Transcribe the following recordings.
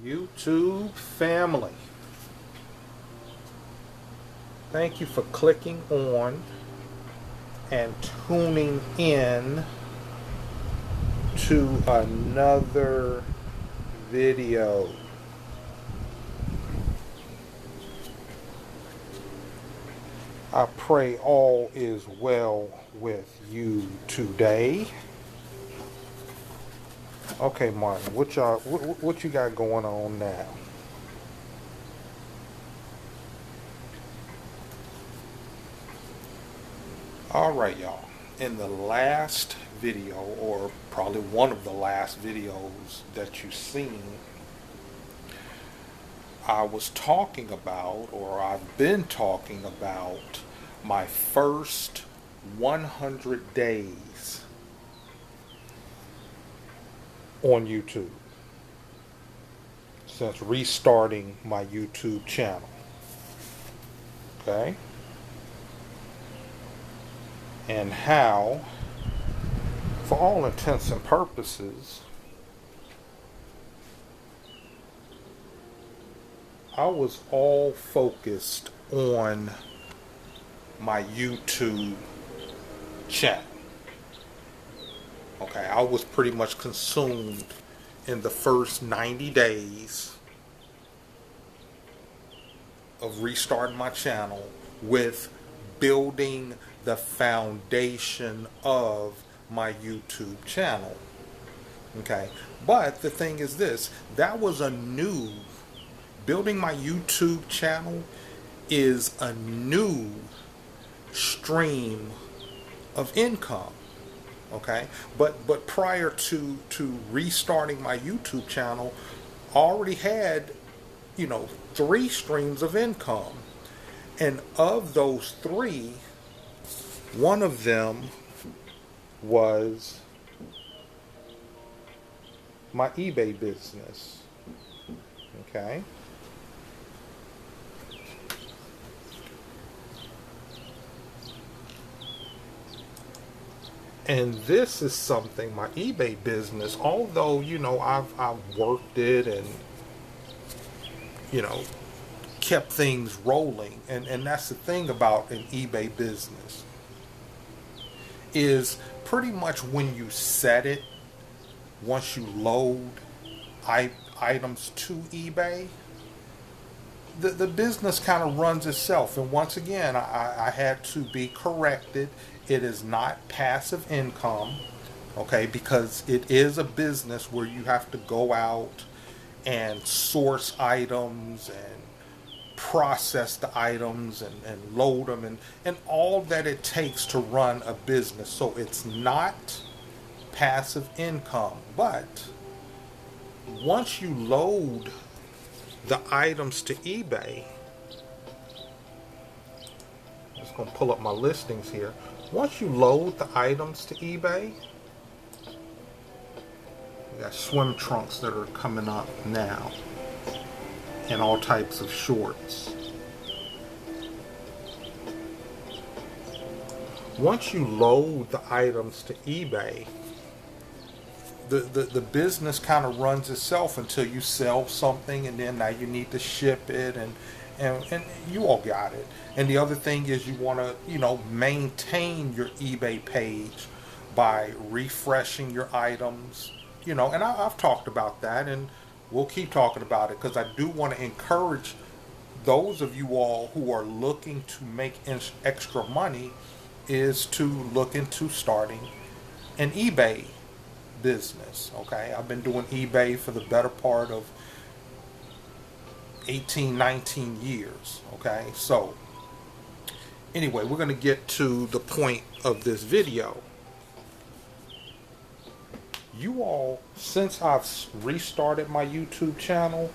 YouTube family, thank you for clicking on and tuning in to another video. I pray all is well with you today. Okay, Martin, what you got going on now? All right, y'all. In the last video, or probably one of the last videos that you've seen, I was talking about, or I've been talking about, my first 100 days on YouTube since restarting my YouTube channel. Okay? And how, for all intents and purposes, I was all focused on my YouTube channel. Okay, I was pretty much consumed in the first 90 days of restarting my channel with building the foundation of my YouTube channel. Okay, but the thing is this, that was building my YouTube channel is a new stream of income. Okay, but prior to restarting my YouTube channel, I already had 3 streams of income, and of those 3, one of them was my eBay business. Okay. And this is something, my eBay business, although, I've worked it and, kept things rolling. And that's the thing about an eBay business, is pretty much when you set it, once you load items to eBay, the business kind of runs itself. And once again, I had to be corrected. It is not passive income, okay, because it is a business where you have to go out and source items and process the items and load them and all that it takes to run a business. So it's not passive income. But once you load the items to eBay, I'm just going to pull up my listings here. Once you load the items to eBay, we got swim trunks that are coming up now and all types of shorts. Once you load the items to eBay, the business kind of runs itself until you sell something, and then now you need to ship it, and you all got it. And the other thing is you want to maintain your eBay page by refreshing your items, and I've talked about that, and we'll keep talking about it, because I do want to encourage those of you all who are looking to make extra money is to look into starting an eBay business. Okay, I've been doing eBay for the better part of 18, 19 years. Okay, so anyway, we're going to get to the point of this video. You all, since I've restarted my YouTube channel,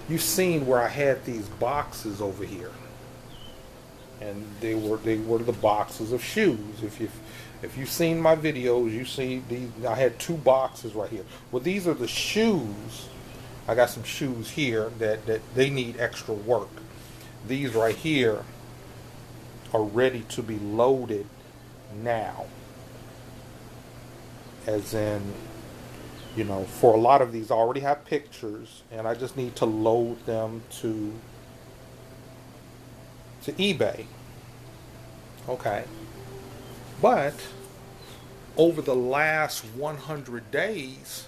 you've seen where I had these boxes over here, and they were the boxes of shoes. If you've seen my videos, you see these. I had 2 boxes right here. Well, these are the shoes. I got some shoes here that they need extra work. These right here are ready to be loaded now. As in, You know, for a lot of these, I already have pictures, and I just need to load them to eBay. Okay. But over the last 100 days,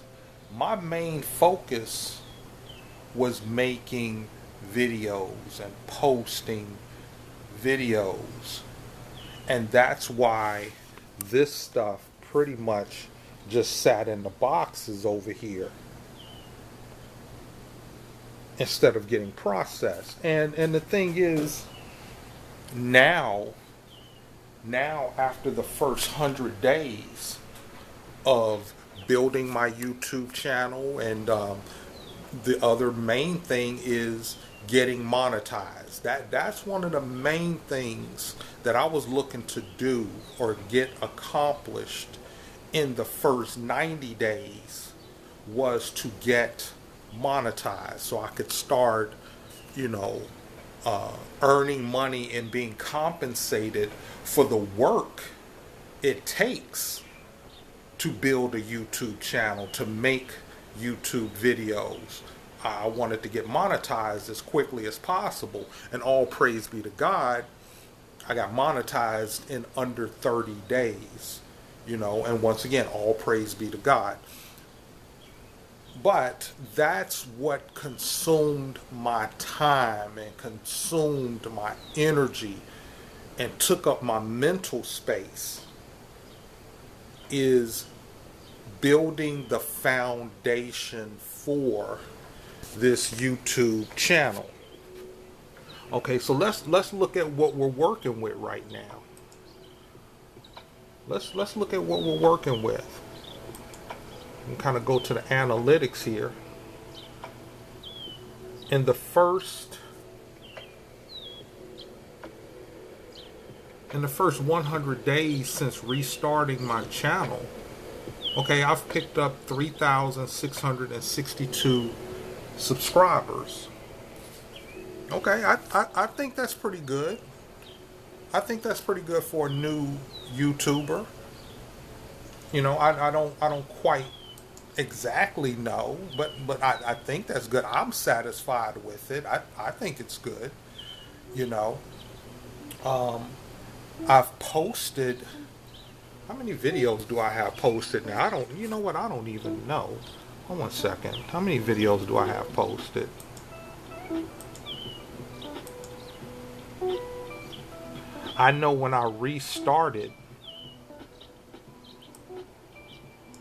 my main focus was making videos and posting videos. And that's why this stuff pretty much just sat in the boxes over here instead of getting processed. And the thing is, now after the first 100 days of building my YouTube channel, and the other main thing is getting monetized. That's one of the main things that I was looking to do or get accomplished in the first 90 days, was to get monetized so I could start, you know, earning money and being compensated for the work it takes to build a YouTube channel, to make YouTube videos. I wanted to get monetized as quickly as possible, and all praise be to God, I got monetized in under 30 days, you know, and once again, all praise be to God. But that's what consumed my time and consumed my energy and took up my mental space, is building the foundation for this YouTube channel. Okay, so let's look at what we're working with right now. Let's look at what we're working with. And kind of go to the analytics here. In the first 100 days since restarting my channel, okay, I've picked up 3,662 subscribers. Okay, I think that's pretty good. I think that's pretty good for a new YouTuber. You know, I don't quite exactly know, but I think that's good. I'm satisfied with it. I think it's good. You know, I've posted. How many videos do I have posted now? You know what? I don't even know. Hold on 1 second. How many videos do I have posted? I know when I restarted.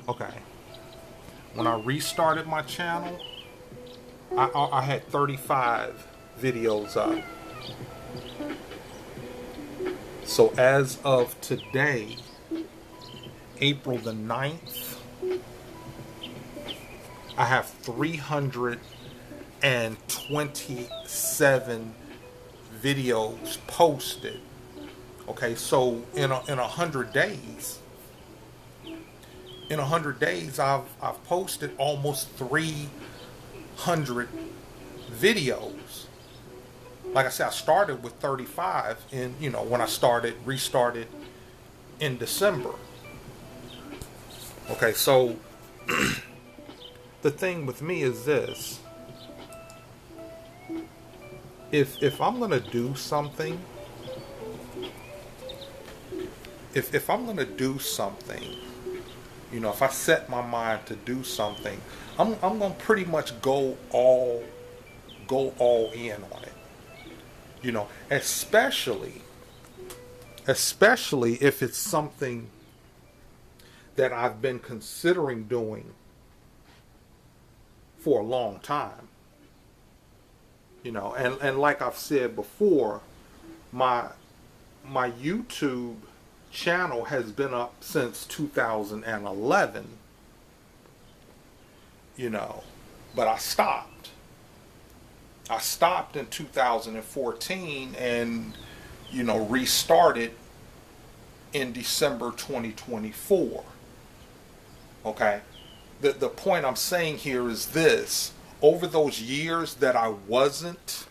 Okay. When I restarted my channel, I had 35 videos up. So as of today, April the 9th, I have 327 videos posted. Okay, so in 100 days, I've posted almost 300 videos. Like I said, I started with 35 in, you know, when I restarted in December. Okay, so the thing with me is this. If I'm going to do something, if I'm going to do something, you know, if I set my mind to do something, I'm going to pretty much go all in on it. You know, especially if it's something that I've been considering doing for a long time. You know, and like I've said before, my YouTube channel has been up since 2011. You know, but I stopped. I stopped in 2014 and, you know, restarted in December 2024. Okay? The point I'm saying here is this. Over those years that I wasn't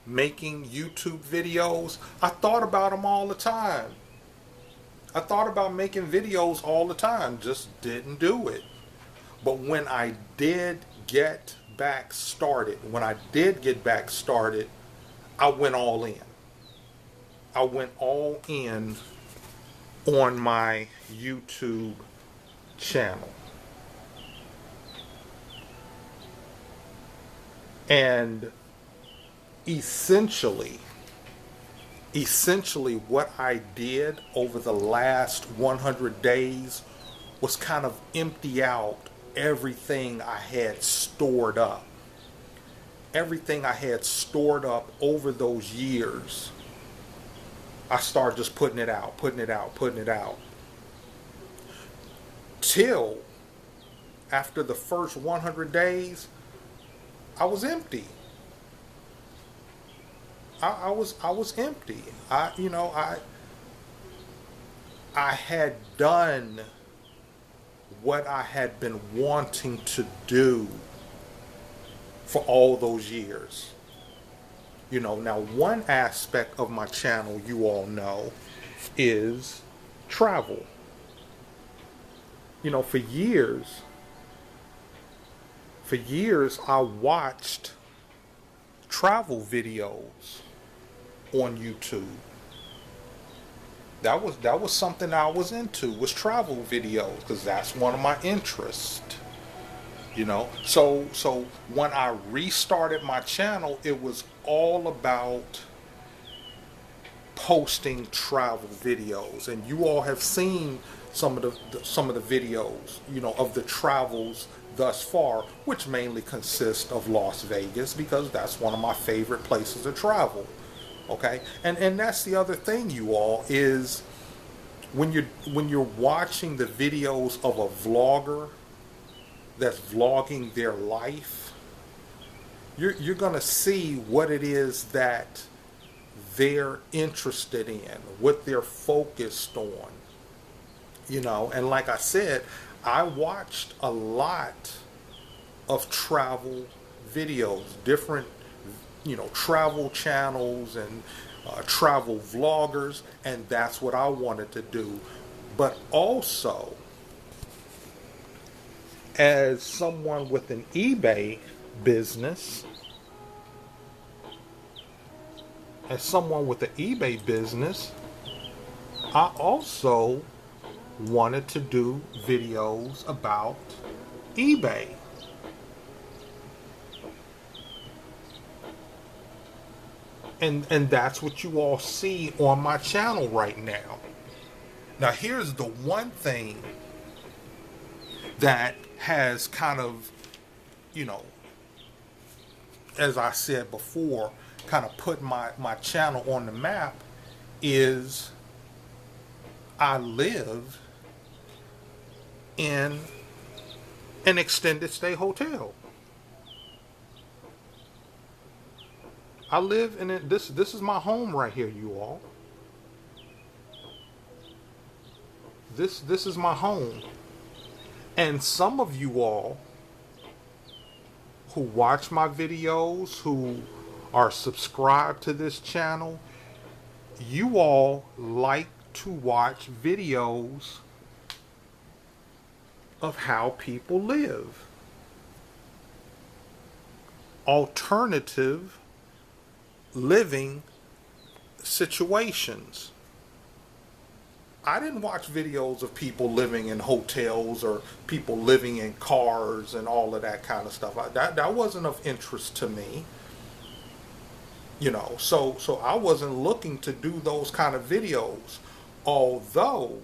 making YouTube videos, I thought about them all the time. I thought about making videos all the time, just didn't do it. But when I did get back started, I went all in. I went all in on my YouTube channel. And essentially what I did over the last 100 days was kind of empty out everything I had stored up. Everything I had stored up over those years, I started just putting it out. Till after the first 100 days, I was empty. I was empty. I had done what I had been wanting to do for all those years. Now one aspect of my channel, you all know, is travel. For years I watched travel videos on YouTube. That was something I was into, was travel videos, because that's one of my interests. So when I restarted my channel, it was all about posting travel videos, and you all have seen some of the videos, of the travels thus far, which mainly consist of Las Vegas, because that's one of my favorite places to travel. Okay, and that's the other thing, you all, is when you're watching the videos of a vlogger that's vlogging their life, you're gonna see what it is that they're interested in, what they're focused on. And like I said, I watched a lot of travel videos, different travel channels and travel vloggers, and that's what I wanted to do. But also, as someone with an eBay business, I also wanted to do videos about eBay. And that's what you all see on my channel right now. Now here's the one thing that has kind of, as I said before, kind of put my channel on the map, is I live in an extended stay hotel. I live in it. This is my home right here, you all. This is my home. And some of you all who watch my videos, who are subscribed to this channel, you all like to watch videos of how people live. Alternative living situations. I didn't watch videos of people living in hotels or people living in cars and all of that kind of stuff. That wasn't of interest to me. So I wasn't looking to do those kind of videos, although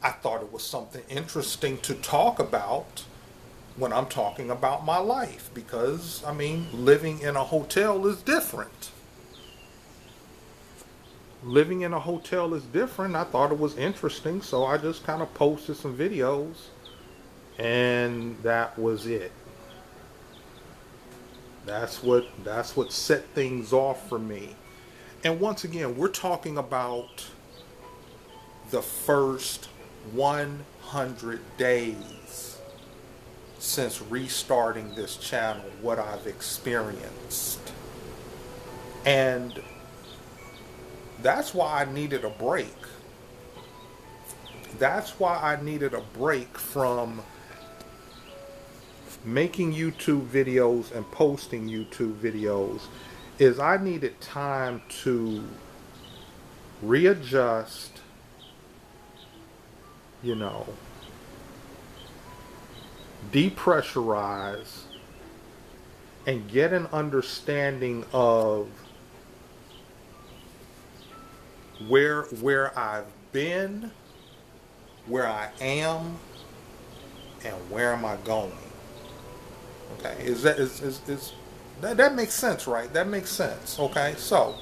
I thought it was something interesting to talk about when I'm talking about my life, because, living in a hotel is different. Living in a hotel is different. I thought it was interesting, so I just kind of posted some videos, and that was it. That's what set things off for me. And once again, we're talking about the first 100 days since restarting this channel, what I've experienced. And that's why I needed a break. That's why I needed a break from making YouTube videos and posting YouTube videos is I needed time to readjust, you know, depressurize, and get an understanding of where I've been, where I am, and where am I going. Okay, that makes sense, right? That makes sense. Okay, so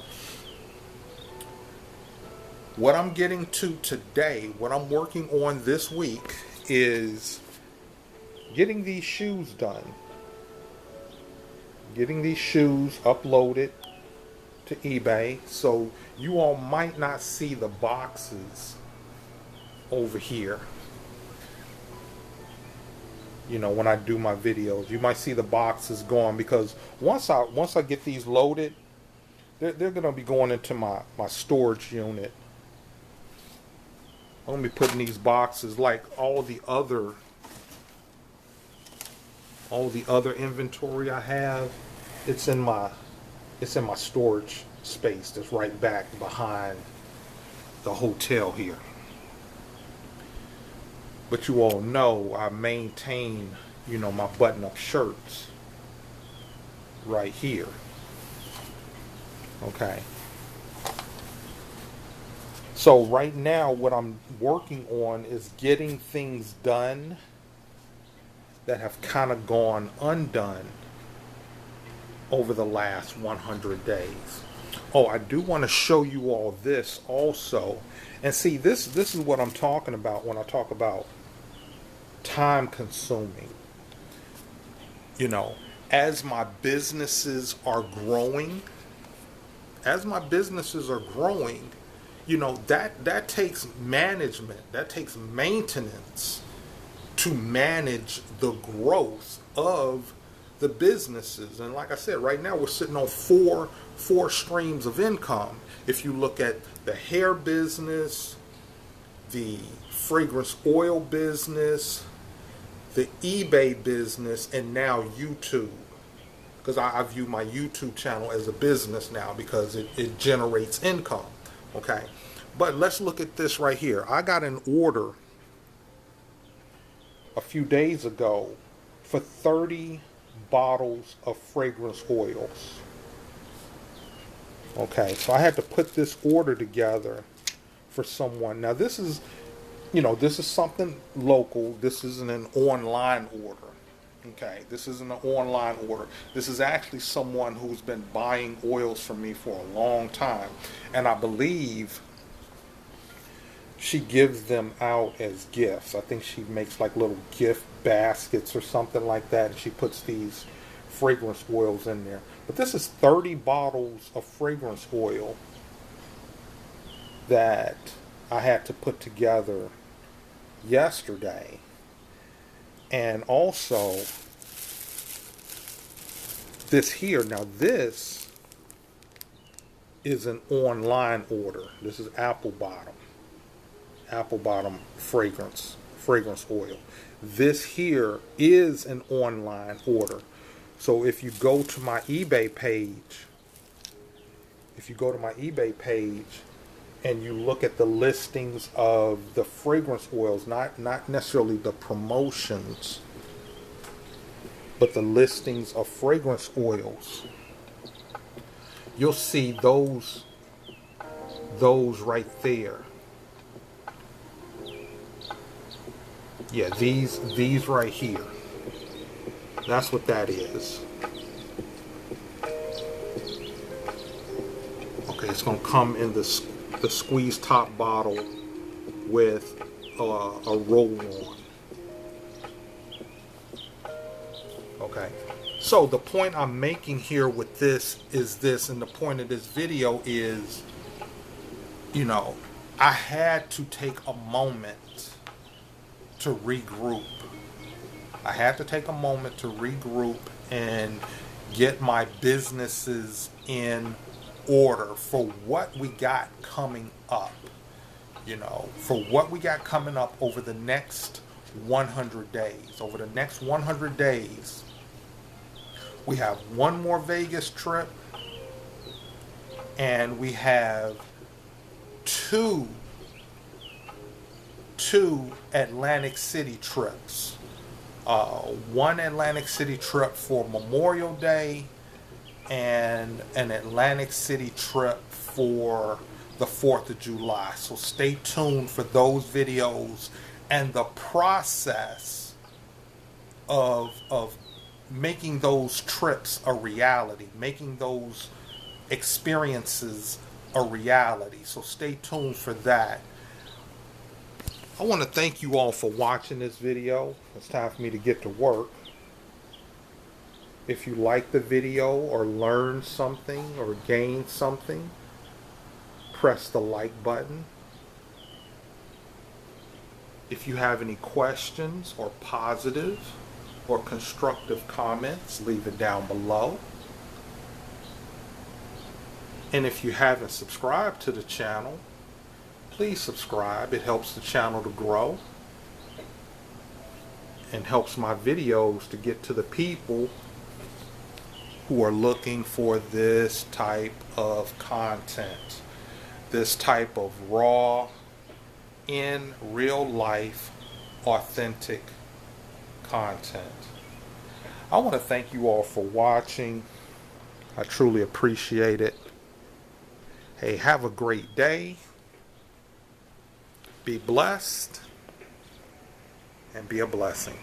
what I'm getting to today, what I'm working on this week, is getting these shoes done. Getting these shoes uploaded to eBay. So you all might not see the boxes over here. You know, when I do my videos, you might see the boxes gone, because once I get these loaded, they're going to be going into my storage unit. I'm going to be putting these boxes, like all the other inventory I have, it's in my storage space that's right back behind the hotel here. But you all know I maintain, you know, my button-up shirts right here. Okay. So right now what I'm working on is getting things done that have kind of gone undone over the last 100 days. Oh, I do want to show you all this also. And see, this is what I'm talking about when I talk about time consuming. You know, as my businesses are growing, you know, that takes management, that takes maintenance to manage the growth of the businesses. And like I said, right now we're sitting on four streams of income. If you look at the hair business, the fragrance oil business, the eBay business, and now YouTube. Because I view my YouTube channel as a business now, because it generates income. Okay. But let's look at this right here. I got an order a few days ago for 30 bottles of fragrance oils. Okay, so I had to put this order together for someone. Now this is, you know, this is something local. This isn't an online order. Okay, this isn't an online order. This is actually someone who's been buying oils from me for a long time. And I believe she gives them out as gifts. I think she makes like little gift baskets or something like that, and she puts these fragrance oils in there. But this is 30 bottles of fragrance oil that I had to put together yesterday. And also this here. Now this is an online order. This is apple bottom fragrance oil. This here is an online order. So if you go to my eBay page, and you look at the listings of the fragrance oils, not necessarily the promotions, but the listings of fragrance oils, you'll see those right there. Yeah, these right here. That's what that is. Okay, it's going to come in the squeeze top bottle with a roll-on. Okay, so the point I'm making here with this is this, and the point of this video is, you know, I had to take a moment to regroup. I had to take a moment to regroup and get my businesses in order for what we got coming up. You know, for what we got coming up over the next 100 days. Over the next 100 days, we have one more Vegas trip, and we have two Atlantic City trips. One Atlantic City trip for Memorial Day, and an Atlantic City trip for the 4th of July. So stay tuned for those videos and the process of making those trips a reality, making those experiences a reality. So stay tuned for that. I want to thank you all for watching this video. It's time for me to get to work. If you like the video or learned something or gained something, press the like button. If you have any questions or positive or constructive comments, leave it down below. And if you haven't subscribed to the channel, please subscribe. It helps the channel to grow and helps my videos to get to the people who are looking for this type of content, this type of raw, in real life, authentic content. I want to thank you all for watching. I truly appreciate it. Hey, have a great day. Be blessed and be a blessing.